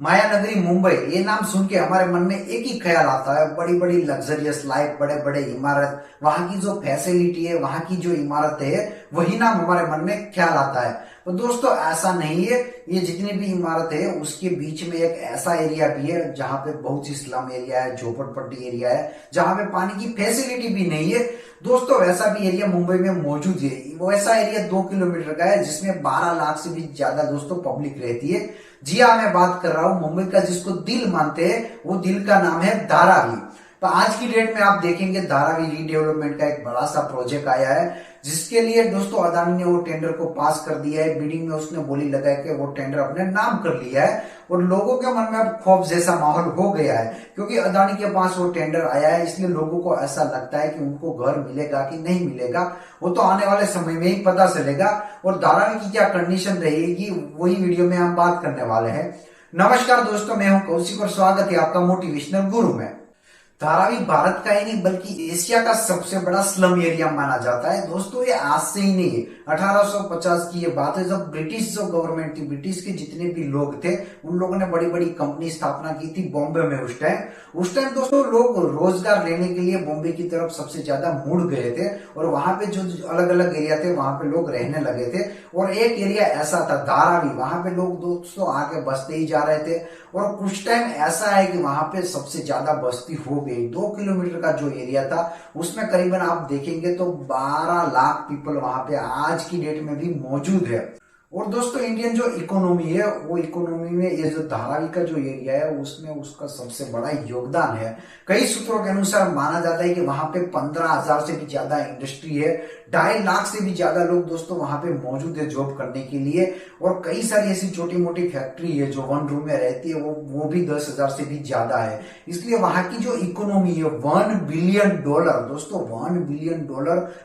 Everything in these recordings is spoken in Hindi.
माया नगरी मुंबई, ये नाम सुन के हमारे मन में एक ही ख्याल आता है, बड़ी बड़ी लग्जरियस लाइफ, बड़े बड़े इमारत, वहां की जो फैसिलिटी है, वहां की जो इमारत है, वही नाम हमारे मन में ख्याल आता है। तो दोस्तों ऐसा नहीं है। ये जितनी भी इमारत है उसके बीच में एक ऐसा एरिया भी है जहां पे बहुत सी स्लम एरिया है, झोपड़पट्टी एरिया है, जहां पे पानी की फैसिलिटी भी नहीं है। दोस्तों वैसा भी एरिया मुंबई में मौजूद है। वैसा एरिया 2 किलोमीटर का है, जिसमें 12 लाख से भी ज्यादा दोस्तों पब्लिक रहती है। जी हाँ, मैं बात कर रहा हूं मुंबई का, जिसको दिल मानते हैं, वो दिल का नाम है धारावी। तो आज की डेट में आप देखेंगे धारावी रीडेवलपमेंट का एक बड़ा सा प्रोजेक्ट आया है, जिसके लिए दोस्तों अदानी ने वो टेंडर को पास कर दिया है। बिडिंग में उसने बोली लगा के वो टेंडर अपने नाम कर लिया है, और लोगों के मन में अब खौफ जैसा माहौल हो गया है, क्योंकि अदानी के पास वो टेंडर आया है। इसलिए लोगों को ऐसा लगता है कि उनको घर मिलेगा कि नहीं मिलेगा, वो तो आने वाले समय में ही पता चलेगा। और धारावी की क्या कंडीशन रहेगी, वही वीडियो में हम बात करने वाले हैं। नमस्कार दोस्तों, मैं हूं कौशिक और स्वागत है आपका मोटिवेशनल गुरु में। धारावी भारत का ही नहीं बल्कि एशिया का सबसे बड़ा स्लम एरिया माना जाता है। दोस्तों ये आज से ही नहीं है, 1850 की ये बात है, जब ब्रिटिश जो गवर्नमेंट थी, ब्रिटिश के जितने भी लोग थे, उन लोगों ने बड़ी बड़ी कंपनी स्थापना की थी बॉम्बे में। उस टाइम दोस्तों लोग रोजगार लेने के लिए बॉम्बे की तरफ सबसे ज्यादा मुड़ गए थे, और वहां पे जो अलग अलग एरिया थे वहां पे लोग रहने लगे थे। और एक एरिया ऐसा था धारावी, वहां पे लोग दोस्तों आके बसते ही जा रहे थे। और कुछ टाइम ऐसा है कि वहां पे सबसे ज्यादा बस्ती हो गई। 2 किलोमीटर का जो एरिया था उसमें करीबन आप देखेंगे तो 12 लाख पीपल वहां पे आज की डेट में भी मौजूद है। और दोस्तों इंडियन जो इकोनॉमी है, वो इकोनॉमी में ये जो धारावी का जो एरिया है उसमें उसका सबसे बड़ा योगदान है। कई सूत्रों के अनुसार माना जाता है कि वहां पे 15,000 से भी ज्यादा इंडस्ट्री है, 2.5 लाख से भी ज्यादा लोग दोस्तों वहां पे मौजूद है जॉब करने के लिए। और कई सारी ऐसी छोटी मोटी फैक्ट्री है जो 1 रूम में रहती है, वो भी 10,000 से भी ज्यादा है। इसलिए वहां की जो इकोनॉमी है $1 बिलियन, दोस्तों $1 बिलियन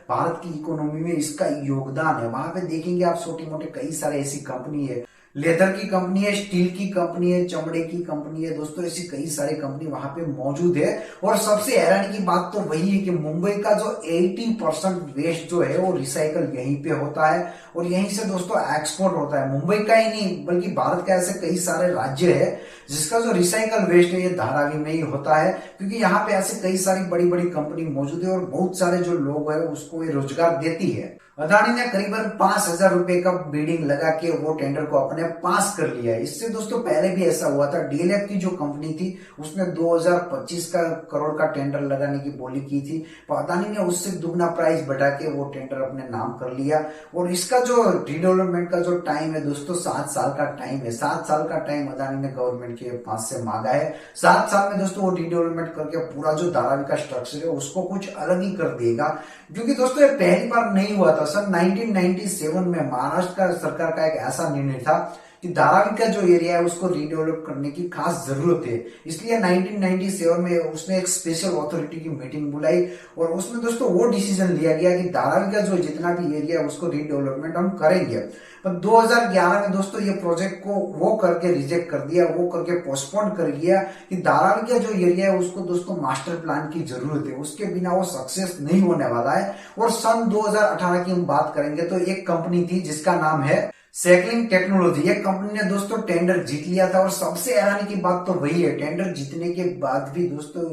भारत की इकोनॉमी में इसका योगदान है। वहां पे देखेंगे आप छोटी मोटी कई सारे ऐसी कंपनी है, लेदर की कंपनी है, स्टील की कंपनी है, चमड़े की कंपनी है। दोस्तों ऐसी कई सारी कंपनी वहां पे मौजूद है। और सबसे हैरानी की बात तो वही है कि मुंबई का जो 80% वेस्ट जो है वो रिसाइकल यहीं पे होता है, और यहीं से दोस्तों एक्सपोर्ट होता है। मुंबई का ही नहीं बल्कि भारत का ऐसे कई सारे राज्य है जिसका जो रिसाइकल वेस्ट है ये धारावी में ही होता है, क्योंकि यहाँ पे ऐसे कई सारी बड़ी बड़ी कंपनी मौजूद है, और बहुत सारे जो लोग है उसको ये रोजगार देती है। अदानी ने करीबन 5,000 रुपए का बिडिंग लगा के वो टेंडर को अपने पास कर लिया है। इससे दोस्तों पहले भी ऐसा हुआ था, डीएलएफ की जो कंपनी थी उसने 2025 का करोड़ का टेंडर लगाने की बोली की थी, तो अदानी ने उससे दुगना प्राइस बढ़ा के वो टेंडर अपने नाम कर लिया। और इसका जो रीडेवलपमेंट का जो टाइम है दोस्तों 7 साल का टाइम है। 7 साल का टाइम अदानी ने गवर्नमेंट के पास से मांगा है। 7 साल में दोस्तों वो रीडेवलपमेंट करके पूरा जो धारावी का स्ट्रक्चर है उसको कुछ अलग ही कर देगा, क्योंकि दोस्तों ये पहली बार नहीं हुआ था। सन 1997 में महाराष्ट्र का सरकार का एक ऐसा निर्णय था कि धारावी का जो एरिया है उसको रीडेवलप करने की खास जरूरत है। इसलिए 1997 में उसने एक स्पेशल अथॉरिटी की मीटिंग बुलाई, और उसमें दोस्तों वो डिसीजन लिया गया कि धारावी का जो जितना भी एरिया है उसको रीडेवलपमेंट हम करेंगे। पर 2011 में दोस्तों ये प्रोजेक्ट को वो करके रिजेक्ट कर दिया, वो करके पोस्टपोन कर दिया कि धारावी का जो एरिया है उसको दोस्तों मास्टर प्लान की जरूरत है, उसके बिना वो सक्सेस नहीं होने वाला है। और सन 2018 की हम बात करेंगे तो एक कंपनी थी जिसका नाम है सैकलिंग टेक्नोलॉजी। ये कंपनी ने दोस्तों टेंडर जीत लिया था, और सबसे हैरानी की बात तो वही है, टेंडर जीतने के बाद भी दोस्तों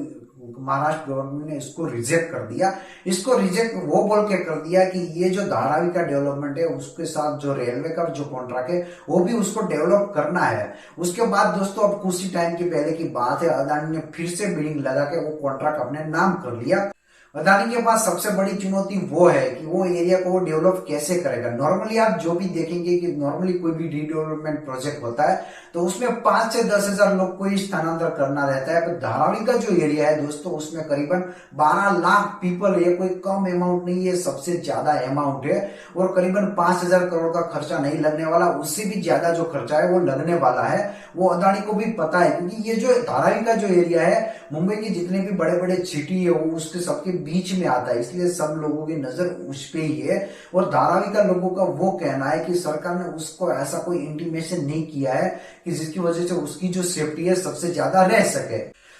महाराष्ट्र गवर्नमेंट ने इसको रिजेक्ट कर दिया। इसको रिजेक्ट वो बोल के कर दिया कि ये जो धारावी का डेवलपमेंट है उसके साथ जो रेलवे का जो कॉन्ट्रैक्ट है वो भी उसको डेवलप करना है। उसके बाद दोस्तों अब कुछ ही टाइम के पहले की बात है, अदानी ने फिर से बिडिंग लगा के वो कॉन्ट्रैक्ट अपने नाम कर लिया। अदानी के पास सबसे बड़ी चुनौती वो है कि वो एरिया को वो डेवलप कैसे करेगा। नॉर्मली आप जो भी देखेंगे कि नॉर्मली कोई भी रीडेवलपमेंट प्रोजेक्ट होता है तो उसमें 5 से 10,000 लोग को ही स्थानांतर करना रहता है। पर धारावी का जो एरिया है दोस्तों उसमें करीबन 12 लाख पीपल है, कोई कम अमाउंट नहीं है, सबसे ज्यादा अमाउंट है। और करीबन 5,000 करोड़ का खर्चा नहीं लगने वाला, उससे भी ज्यादा जो खर्चा है वो लगने वाला है। वो अदानी को भी पता है, क्योंकि ये जो धारावी का जो एरिया है मुंबई की जितने भी बड़े बड़े सिटी है वो उसके सबके बीच में आता है, इसलिए सब लोगों की नजर उस पे ही है। और धारावी का लोगों का वो कहना है कि सरकार ने उसको ऐसा कोई इंटीमेशन नहीं किया है कि जिसकी वजह से उसकी जो सेफ्टी है सबसे ज्यादा रह सके।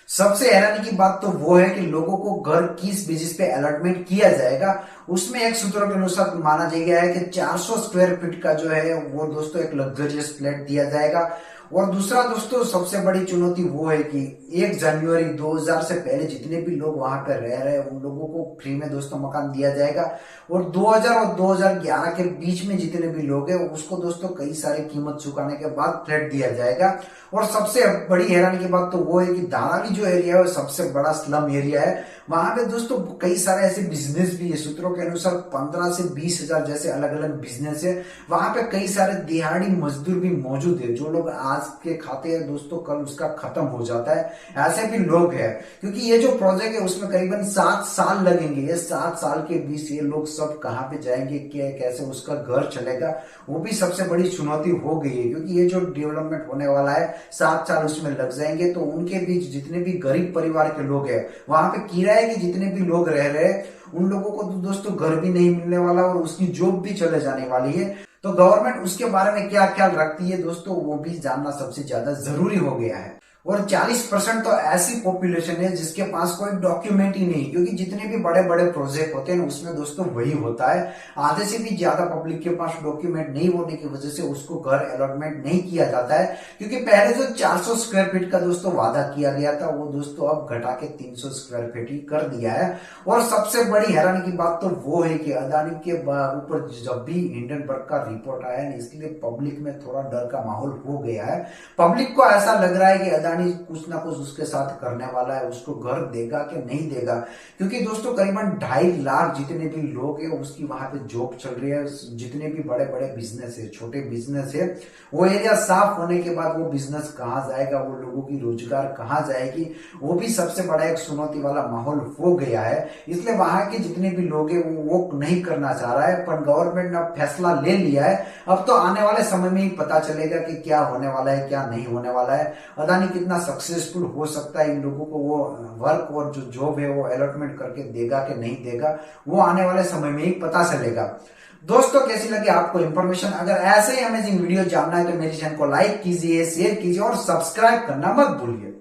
सबसे हैरानी की बात तो वो है कि लोगों को घर किस बेसिस पे अलॉटमेंट किया जाएगा। उसमें एक सूत्रों के अनुसार माना गया है कि 400 स्क्वायर फीट का जो है वो दोस्तों एक लग्जरियस फ्लैट दिया जाएगा। और दूसरा दोस्तों सबसे बड़ी चुनौती वो है कि 1 जनवरी 2000 से पहले जितने भी लोग वहां पर रह रहे हैं उन लोगों को फ्री में दोस्तों मकान दिया जाएगा। और 2000 और 2011 के बीच में जितने भी लोग हैं उसको दोस्तों कई सारी कीमत चुकाने के बाद फ्लैट दिया जाएगा। और सबसे बड़ी हैरानी की बात तो वो है कि धारावी जो एरिया है वो सबसे बड़ा स्लम एरिया है। वहां पे दोस्तों कई सारे ऐसे बिजनेस भी है, सूत्रों के अनुसार 15 से 20 हजार जैसे अलग अलग बिजनेस है। वहां पे कई सारे दिहाड़ी मजदूर भी मौजूद है, जो लोग आज के खाते हैं दोस्तों कल उसका खत्म हो जाता है, ऐसे भी लोग हैं। क्योंकि ये जो प्रोजेक्ट है उसमें करीबन 7 साल लगेंगे। ये 7 साल के बीच ये लोग सब कहाँ पे जाएंगे, कैसे उसका घर चलेगा, वो भी सबसे बड़ी चुनौती हो गई है। क्योंकि ये जो डेवलपमेंट होने वाला है 7 साल उसमें लग जाएंगे, तो उनके बीच जितने भी गरीब परिवार के लोग हैं वहां पे किराए के जितने भी लोग रह रहे हैं उन लोगों को तो दोस्तों घर भी नहीं मिलने वाला और उसकी जॉब भी चले जाने वाली है। तो गवर्नमेंट उसके बारे में क्या ख्याल रखती है दोस्तों, वो भी जानना सबसे ज्यादा जरूरी हो गया है। और 40% तो ऐसी पॉपुलेशन है जिसके पास कोई डॉक्यूमेंट ही नहीं, क्योंकि जितने भी बड़े बड़े प्रोजेक्ट होते हैं उसमें दोस्तों वही होता है। आधे से भी ज्यादा पब्लिक के पास डॉक्यूमेंट नहीं होने की वजह से उसको घर अलॉटमेंट नहीं किया जाता है। क्योंकि पहले जो 400 स्क्वायर फीट का दोस्तों वादा किया गया था वो दोस्तों अब घटा के 300 स्क्वायर फीट ही कर दिया है। और सबसे बड़ी हैरानी की बात तो वो है कि अदानी के ऊपर जब भी हिंडनबर्ग का रिपोर्ट आया ना, इसलिए पब्लिक में थोड़ा डर का माहौल हो गया है। पब्लिक को ऐसा लग रहा है कि अदानी कुछ ना कुछ उसके साथ करने वाला है, उसको घर देगा कि नहीं देगा। क्योंकि दोस्तों करीबन 2.5 लाख जितने भी लोग हैं उसकी वहां पे जॉब चल रही है। जितने भी बड़े बड़े बिजनेस है, छोटे बिजनेस है, वो एरिया साफ होने के बाद वो बिजनेस कहाँ जाएगा, वो लोगों की रोजगार कहाँ जाएगी, वो भी सबसे बड़ा एक चुनौती वाला माहौल हो गया है। इसलिए वहां के जितने भी लोग हैं वो नहीं करना चाह रहा है, पर गवर्नमेंट ने अब फैसला ले लिया है। अब तो आने वाले समय में ही पता चलेगा कि क्या होने वाला है क्या नहीं होने वाला है। अदानी कितना सक्सेसफुल हो सकता है, इन लोगों को वो वर्क और जो जॉब है वो अलॉटमेंट करके देगा कि नहीं देगा, वो आने वाले समय में ही पता चलेगा। दोस्तों कैसी लगी आपको इंफॉर्मेशन? अगर ऐसे ही अमेजिंग वीडियो जानना है तो मेरे चैनल को लाइक कीजिए, शेयर कीजिए और सब्सक्राइब करना मत भूलिए।